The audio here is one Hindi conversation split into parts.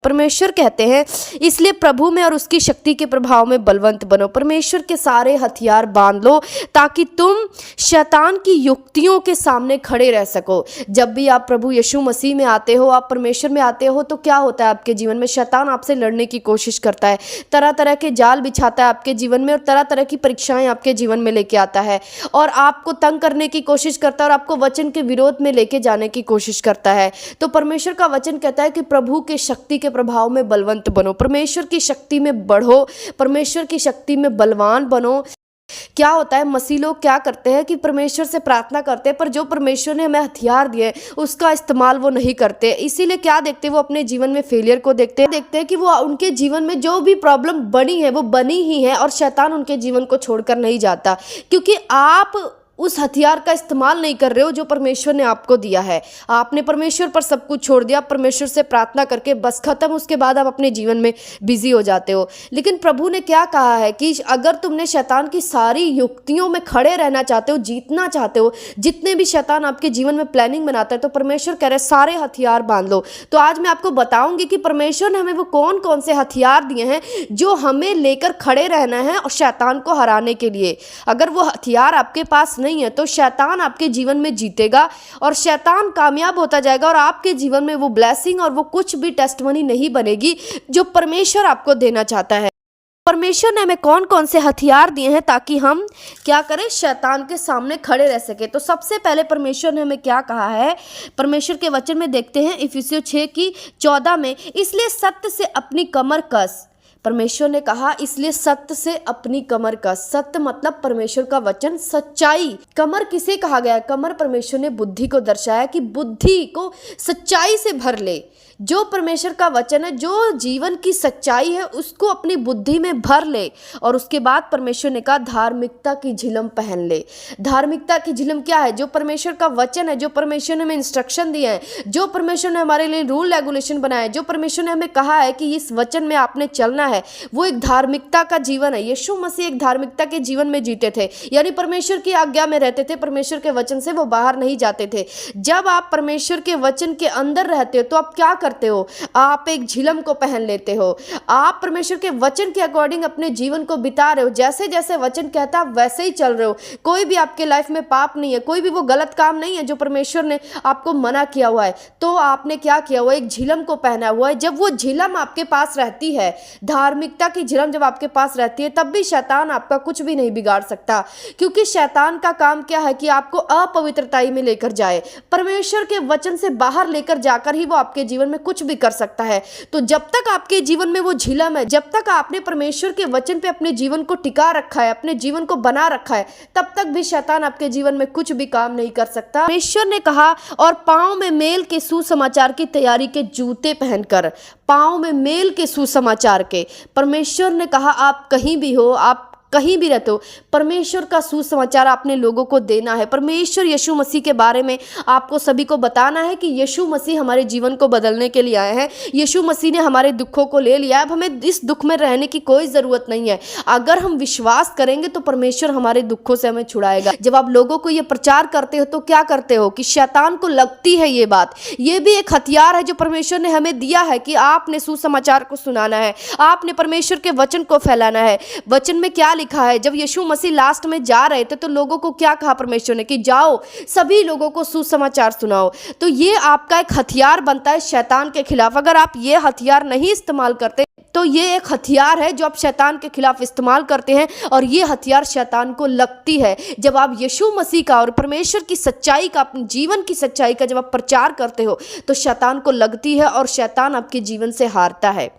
परमेश्वर कहते हैं इसलिए प्रभु में और उसकी शक्ति के प्रभाव में बलवंत बनो। परमेश्वर के सारे हथियार बांध लो ताकि तुम शैतान की युक्तियों के सामने खड़े रह सको। जब भी आप प्रभु यीशु मसीह में आते हो, आप परमेश्वर में आते हो, तो क्या होता है आपके जीवन में? शैतान आपसे लड़ने की कोशिश करता है, तरह तरह के जाल बिछाता है आपके जीवन में और तरह तरह की परीक्षाएं आपके जीवन में लेके आता है और आपको तंग करने की कोशिश करता है और आपको वचन के विरोध में लेके जाने की कोशिश करता है। तो परमेश्वर का वचन कहता है कि प्रभु के शक्ति के प्रभाव में बलवंत बनो, परमेश्वर की शक्ति में बढ़ो, परमेश्वर की शक्ति में बलवान बनो। क्या होता है, मसीह लोग क्या करते हैं कि परमेश्वर से प्रार्थना करते हैं, पर जो परमेश्वर ने हमें हथियार दिए उसका इस्तेमाल वो नहीं करते। इसीलिए क्या देखते हैं, वो अपने जीवन में फेलियर को देखते हैं कि वो उनके जीवन में जो भी प्रॉब्लम बनी है वो बनी ही है और शैतान उनके जीवन को छोड़कर नहीं जाता, क्योंकि आप उस हथियार का इस्तेमाल नहीं कर रहे हो जो परमेश्वर ने आपको दिया है। आपने परमेश्वर पर सब कुछ छोड़ दिया, परमेश्वर से प्रार्थना करके बस खत्म, उसके बाद आप अपने जीवन में बिजी हो जाते हो। लेकिन प्रभु ने क्या कहा है कि अगर तुमने शैतान की सारी युक्तियों में खड़े रहना चाहते हो, जीतना चाहते हो, जितने भी शैतान आपके जीवन में प्लानिंग बनाता है, तो परमेश्वर कह रहे हैं सारे हथियार बांध लो। तो आज मैं आपको बताऊंगी कि परमेश्वर ने हमें वो कौन कौन से हथियार दिए हैं जो हमें लेकर खड़े रहना है और शैतान को हराने के लिए। अगर वो हथियार आपके पास नहीं है तो शैतान आपके जीवन में जीतेगा और शैतान कामयाब होता जाएगा और आपके जीवन में वो ब्लेसिंग और वो कुछ भी टेस्टमनी नहीं बनेगी जो परमेश्वर आपको देना चाहता है। परमेश्वर ने हमें कौन कौन से हथियार दिए हैं ताकि हम क्या करें, शैतान के सामने खड़े रह सके। तो सबसे पहले परमेश्वर ने हमें क्या कहा है, परमेश्वर के वचन में देखते हैं इफिसियों 6:14 में, इसलिए सत्य से अपनी कमर कस। परमेश्वर ने कहा इसलिए सत्य से अपनी कमर कस। सत्य मतलब परमेश्वर का वचन, सच्चाई। कमर किसे कहा गया? कमर परमेश्वर ने बुद्धि को दर्शाया कि बुद्धि को सच्चाई से भर ले। जो परमेश्वर का वचन है, जो जीवन की सच्चाई है, उसको अपनी बुद्धि में भर ले। और उसके बाद परमेश्वर ने कहा धार्मिकता की झिलम पहन ले। धार्मिकता की झिलम क्या है? जो परमेश्वर का वचन है, जो परमेश्वर ने हमें इंस्ट्रक्शन दिए हैं, जो परमेश्वर ने हमारे लिए रूल रेगुलेशन बनाया है, जो परमेश्वर ने हमें कहा है कि इस वचन में आपने चलना है, वो एक धार्मिकता का जीवन है। यीशु मसीह एक धार्मिकता के जीवन में जीते थे, यानी परमेश्वर की आज्ञा में रहते थे, परमेश्वर के वचन से वो बाहर नहीं जाते थे। जब आप परमेश्वर के वचन के अंदर रहते हो तो आप क्या करते हो? आप एक झिलम को पहन लेते हो। आप परमेश्वर के वचन के अकॉर्डिंग अपने जीवन को बिता रहे हो, जैसे जैसे वचन कहता है वैसे ही चल रहे हो। कोई भी आपके लाइफ में पाप नहीं है, कोई भी वो गलत काम नहीं है जो परमेश्वर ने आपको मना किया हुआ है। तो आपने क्या किया हुआ? एक झिलम को पहना हुआ है। जब वो झिलम आपके पास रहती है, धार्मिकता की झिलम जब आपके पास रहती है, तब भी शैतान आपका कुछ भी नहीं बिगाड़ सकता, क्योंकि शैतान का काम क्या है कि आपको अपवित्रताई में लेकर जाए। परमेश्वर के वचन से बाहर लेकर जाकर ही वो आपके जीवन में कुछ भी कर सकता है। तो जब तक आपके जीवन में वो झिलम है, जब तक आपने परमेश्वर के वचन पे अपने जीवन को टिका रखा है, अपने जीवन को बना रखा है, तब तक भी शैतान आपके जीवन में कुछ भी काम नहीं कर सकता। परमेश्वर ने कहा और पांव में मेल के सुसमाचार की तैयारी के जूते पहनकर, पांव में मेल के सुसमाचार के। परमेश्वर ने कहा आप कहीं भी हो, आप कहीं भी रहते हो, परमेश्वर का सुसमाचार आपने लोगों को देना है। परमेश्वर यीशु मसीह के बारे में आपको सभी को बताना है कि यीशु मसीह हमारे जीवन को बदलने के लिए आए हैं। यीशु मसीह ने हमारे दुखों को ले लिया है। अब हमें इस दुख में रहने की कोई ज़रूरत नहीं है। अगर हम विश्वास करेंगे तो परमेश्वर हमारे दुखों से हमें छुड़ाएगा। जब आप लोगों को ये प्रचार करते हो तो क्या करते हो कि शैतान को लगती है ये बात। ये भी एक हथियार है जो परमेश्वर ने हमें दिया है कि आपने सुसमाचार को सुनाना है, आपने परमेश्वर के वचन को फैलाना है। वचन में क्या लिखा है? जब यीशु मसीह लास्ट में जा रहे थे तो लोगों को क्या कहा परमेश्वर ने कि जाओ सभी लोगों को सुसमाचार सुनाओ। तो ये आपका एक हथियार बनता है शैतान के खिलाफ। अगर आप ये हथियार नहीं इस्तेमाल करते तो ये एक हथियार है जो आप शैतान के खिलाफ इस्तेमाल करते हैं और ये हथियार शैतान को लगती है। जब आप यीशु मसीह का और परमेश्वर की सच्चाई का, अपने जीवन की सच्चाई का जब आप प्रचार करते हो तो शैतान को लगती है और शैतान आपके जीवन से हारता है।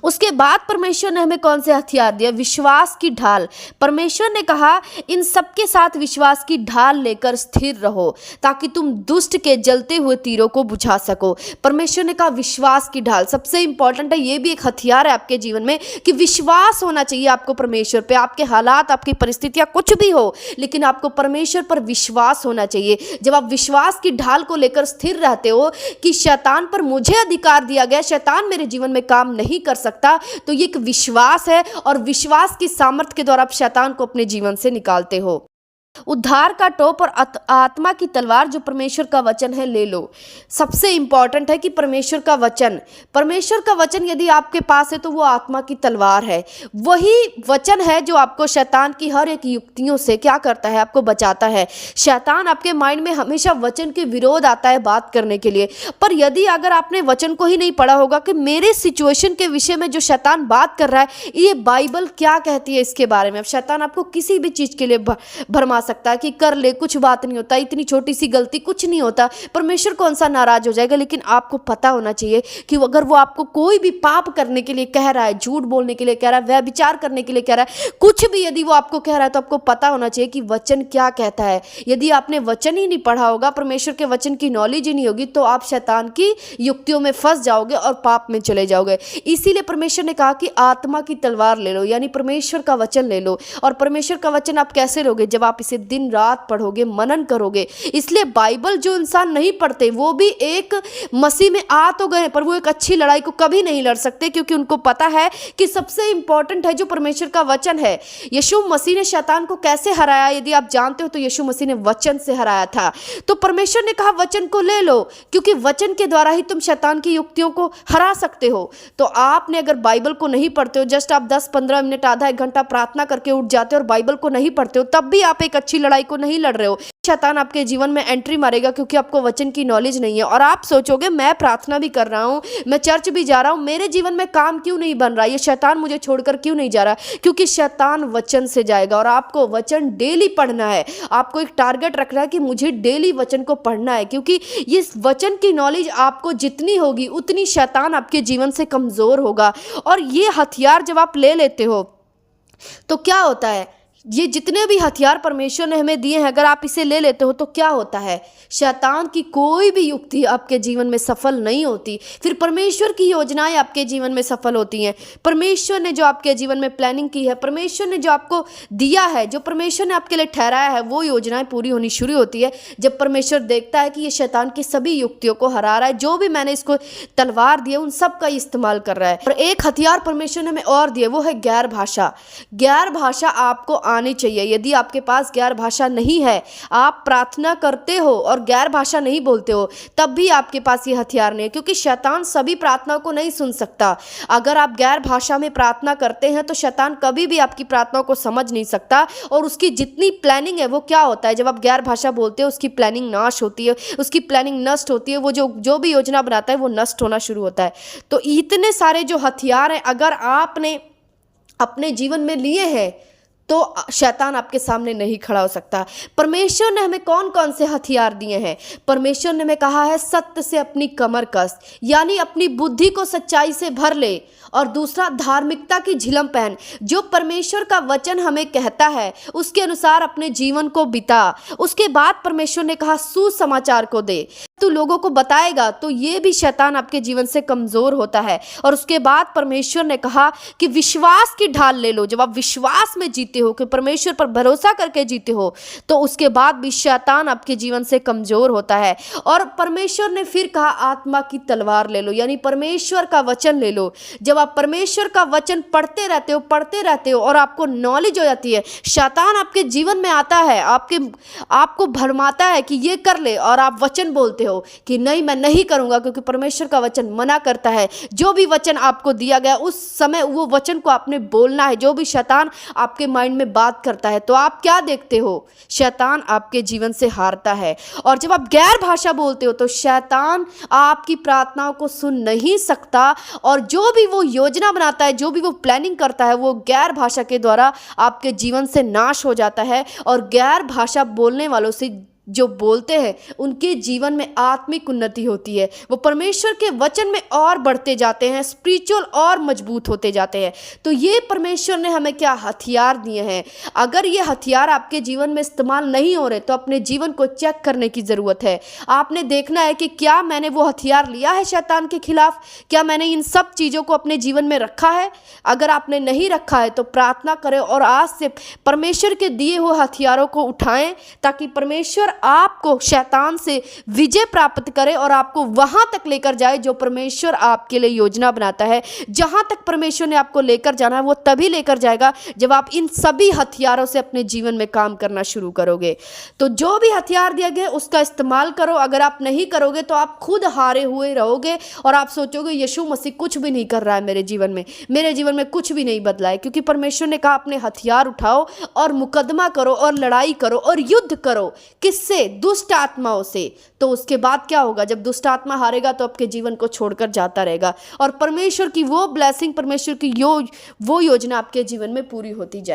उसके बाद परमेश्वर ने हमें कौन से हथियार दिया? विश्वास की ढाल। परमेश्वर ने कहा इन सबके साथ विश्वास की ढाल लेकर स्थिर रहो ताकि तुम दुष्ट के जलते हुए तीरों को बुझा सको। परमेश्वर ने कहा विश्वास की ढाल सबसे इंपॉर्टेंट है। ये भी एक हथियार है आपके जीवन में कि विश्वास होना चाहिए आपको परमेश्वर पे। आपके हालात, आपकी परिस्थितियां कुछ भी हो, लेकिन आपको परमेश्वर पर विश्वास होना चाहिए। जब आप विश्वास की ढाल को लेकर स्थिर रहते हो कि शैतान पर मुझे अधिकार दिया गया, शैतान मेरे जीवन में काम नहीं कर सकता, तो ये एक विश्वास है और विश्वास की सामर्थ्य के द्वारा आप शैतान को अपने जीवन से निकालते हो। उद्धार का टोप और आत्मा की तलवार जो परमेश्वर का वचन है ले लो। सबसे इंपॉर्टेंट है कि परमेश्वर का वचन यदि आपके पास है तो वो आत्मा की तलवार है। वही वचन है जो आपको शैतान की हर एक युक्तियों से क्या करता है, आपको बचाता है। शैतान आपके माइंड में हमेशा वचन के विरोध आता है बात करने के लिए, पर यदि अगर आपने वचन को ही नहीं पढ़ा होगा कि मेरे सिचुएशन के विषय में जो शैतान बात कर रहा है ये बाइबल क्या कहती है इसके बारे में। अब शैतान आपको किसी भी चीज के लिए भरमा सकता है कि कर ले, कुछ बात नहीं होता, इतनी छोटी सी गलती कुछ नहीं होता, परमेश्वर कौन सा नाराज हो जाएगा। लेकिन आपको पता होना चाहिए कि अगर वो आपको कोई भी पाप करने के लिए कह रहा है, झूठ बोलने के लिए कह रहा है, व्यभिचार करने के लिए कह रहा है, कुछ भी यदि वो आपको कह रहा है तो आपको पता होना चाहिए कि वचन क्या कहता है। यदि आपने वचन ही नहीं पढ़ा होगा, परमेश्वर के वचन की नॉलेज ही नहीं होगी, तो आप शैतान की युक्तियों में फंस जाओगे और पाप में चले जाओगे। इसीलिए परमेश्वर ने कहा कि आत्मा की तलवार ले लो, यानी परमेश्वर का वचन ले लो। और परमेश्वर का वचन आप कैसे लोगे? जब आप इसे दिन रात पढ़ोगे, मनन करोगे। इसलिए बाइबल जो इंसान नहीं पढ़ते वो भी एक मसीह में आ तो गए, पर वो एक अच्छी लड़ाई को कभी नहीं लड़ सकते, क्योंकि उनको पता है कि सबसे इंपॉर्टेंट है जो परमेश्वर का वचन है। यीशु मसीह ने शैतान को कैसे हराया यदि आप जानते हो तो यीशु मसीह ने वचन से हराया था। तो परमेश्वर ने कहा वचन को ले लो, क्योंकि वचन के द्वारा ही तुम शैतान की युक्तियों को हरा सकते हो। तो आपने अगर बाइबल को नहीं पढ़ते हो, जस्ट आप 10-15 मिनट, आधा एक घंटा प्रार्थना करके उठ जाते हो और बाइबल को नहीं पढ़ते हो, तब भी आप एक अच्छी लड़ाई को नहीं लड़ रहे हो। शैतान आपके जीवन में एंट्री मारेगा क्योंकि आपको वचन की नॉलेज नहीं है। और आप सोचोगे मैं प्रार्थना भी कर रहा हूँ, मैं चर्च भी जा रहा हूँ, मेरे जीवन में काम क्यों नहीं बन रहा, ये शैतान मुझे छोड़कर क्यों नहीं जा रहा? क्योंकि शैतान वचन से जाएगा और आपको वचन डेली पढ़ना है। आपको एक टारगेट रखना है कि मुझे डेली वचन को पढ़ना है, क्योंकि इस वचन की नॉलेज आपको जितनी होगी उतनी शैतान आपके जीवन से कमज़ोर होगा। और ये हथियार जब आप ले लेते हो तो क्या होता है, ये जितने भी हथियार परमेश्वर ने हमें दिए हैं, अगर आप इसे ले लेते हो तो क्या होता है, शैतान की कोई भी युक्ति आपके जीवन में सफल नहीं होती। फिर परमेश्वर की योजनाएं आपके जीवन में सफल होती हैं। परमेश्वर ने जो आपके जीवन में प्लानिंग की है, परमेश्वर ने जो आपको दिया है, जो परमेश्वर ने आपके लिए ठहराया है, वो योजनाएं पूरी होनी शुरू होती है जब परमेश्वर देखता है कि ये शैतान की सभी युक्तियों को हरा रहा है। जो भी मैंने इसको तलवार दी है उन सब का इस्तेमाल कर रहा है। और एक हथियार परमेश्वर ने हमें और दिया, वो है गैर भाषा। गैर भाषा आपको आनी चाहिए। यदि आपके पास गैर भाषा नहीं है, आप प्रार्थना करते हो और गैर भाषा नहीं बोलते हो, तब भी आपके पास ये हथियार नहीं है, क्योंकि शैतान सभी प्रार्थनाओं को नहीं सुन सकता। अगर आप गैर भाषा में प्रार्थना करते हैं तो शैतान कभी भी आपकी प्रार्थनाओं को समझ नहीं सकता, और उसकी जितनी प्लानिंग है वो क्या होता है, जब आप गैर भाषा बोलते हो उसकी प्लानिंग नाश होती है, उसकी प्लानिंग नष्ट होती है। वो जो भी योजना बनाता है वो नष्ट होना शुरू होता है। तो इतने सारे जो हथियार हैं अगर आपने अपने जीवन में लिए हैं तो शैतान आपके सामने नहीं खड़ा हो सकता। परमेश्वर ने हमें कौन कौन से हथियार दिए हैं? परमेश्वर ने हमें कहा है सत्य से अपनी कमर कस, यानी अपनी बुद्धि को सच्चाई से भर ले। और दूसरा, धार्मिकता की झिलम पहन। जो परमेश्वर का वचन हमें कहता है उसके अनुसार अपने जीवन को बिता। उसके बाद परमेश्वर ने कहा सुसमाचार को दे, तू लोगों को बताएगा, तो ये भी शैतान आपके जीवन से कमजोर होता है। और उसके बाद परमेश्वर ने कहा कि विश्वास की ढाल ले लो। जब आप विश्वास में जीते हो, कि परमेश्वर पर भरोसा करके जीते हो, तो उसके बाद भी शैतान आपके जीवन से कमजोर होता है। और परमेश्वर ने फिर कहा आत्मा की तलवार ले लो, यानी परमेश्वर का वचन ले लो। जब आप परमेश्वर का वचन पढ़ते रहते हो और आपको नॉलेज हो जाती है, शैतान आपके जीवन में आता है, आपको भरमाता है कि ये कर ले, और आप वचन बोलते हो कि नहीं मैं नहीं करूंगा, क्योंकि परमेश्वर का वचन मना करता है। जो भी वचन आपको दिया गया उस समय वो वचन को आपने बोलना है। जो भी शैतान आपके माइंड में बात करता है, तो आप क्या देखते हो, शैतान आपके जीवन से हारता है। और जब आप गैर भाषा बोलते हो तो शैतान आपकी प्रार्थनाओं को सुन नहीं सकता, और जो भी वो योजना बनाता है, जो भी वो प्लानिंग करता है, वो गैर भाषा के द्वारा आपके जीवन से नाश हो जाता है। और गैर भाषा बोलने वालों से जो बोलते हैं उनके जीवन में आत्मिक उन्नति होती है। वो परमेश्वर के वचन में और बढ़ते जाते हैं, स्पिरिचुअल और मजबूत होते जाते हैं। तो ये परमेश्वर ने हमें क्या हथियार दिए हैं। अगर ये हथियार आपके जीवन में इस्तेमाल नहीं हो रहे तो अपने जीवन को चेक करने की ज़रूरत है। आपने देखना है कि क्या मैंने वो हथियार लिया है शैतान के खिलाफ, क्या मैंने इन सब चीज़ों को अपने जीवन में रखा है। अगर आपने नहीं रखा है तो प्रार्थना करें और आज से परमेश्वर के दिए हुए हथियारों को उठाएं, ताकि परमेश्वर आपको शैतान से विजय प्राप्त करे और आपको वहां तक लेकर जाए जो परमेश्वर आपके लिए योजना बनाता है। जहां तक परमेश्वर ने आपको लेकर जाना है वो तभी लेकर जाएगा जब आप इन सभी हथियारों से अपने जीवन में काम करना शुरू करोगे। तो जो भी हथियार दिया गया उसका इस्तेमाल करो। अगर आप नहीं करोगे तो आप खुद हारे हुए रहोगे और आप सोचोगे यीशु मसीह कुछ भी नहीं कर रहा है मेरे जीवन में कुछ भी नहीं बदला है। क्योंकि परमेश्वर ने कहा अपने हथियार उठाओ और मुकदमा करो और लड़ाई करो और युद्ध करो। किससे? दुष्ट आत्माओं से। तो उसके बाद क्या होगा? जब दुष्ट आत्मा हारेगा तो आपके जीवन को छोड़कर जाता रहेगा और परमेश्वर की वो ब्लेसिंग, परमेश्वर की वो योजना आपके जीवन में पूरी होती जाएगी।